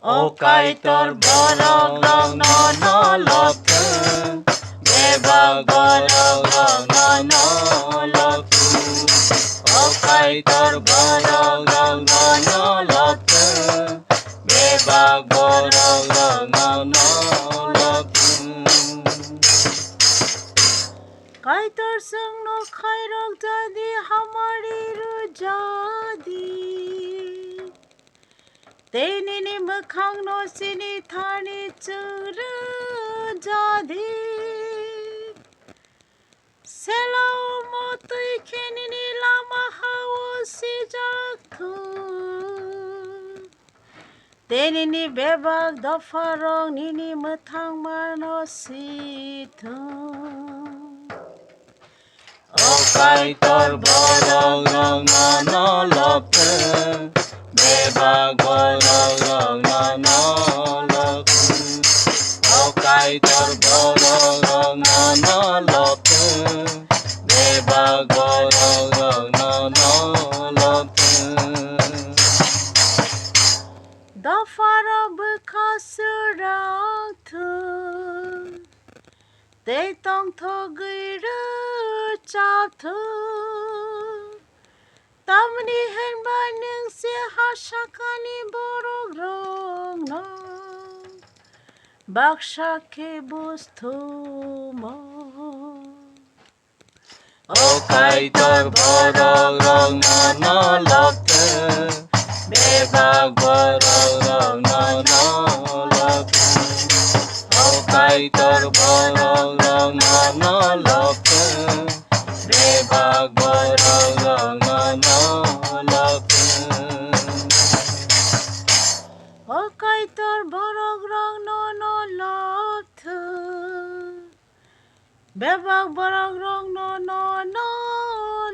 O kaitor borok rong no lotu Bebag borok rong no lotu O kaitor borok rong no lotu Bebag borok rong no lotu Kaitor sung no khairok jadi hamari ru jadi Tenini mokhang no sini thani churu jadi Selau mo tui khenini lama hao si jaktu Tenini bebak dafarong nini mothang mano si tu O kaitor borok rong no lotu Bebag borok rong no lotu O kaitor borok rong no lotu Bebag borok rong no lotu Dafara bekhasurang tu Te tong thogir chap thu Tamni hen baneng se hashakani borok rong no Baksha ke bustu mo O kaitor borok rong no lotu Bebag borok rong no lotu O kaitor borok rong no lotu Bebag borok rong no lotu O kaitor borok rong no lotu Bebag borok rong no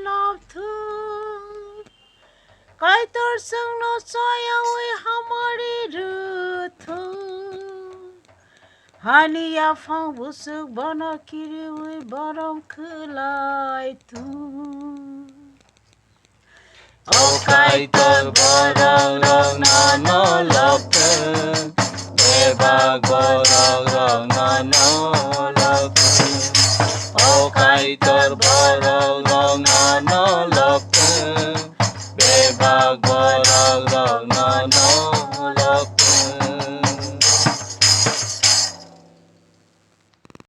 lotu Kaitor sung no soya ui hamari rutu Hani ya fang busuk bana kiri ui baram kelai tu O kaitor borok rong no lotu Bebag borok rong no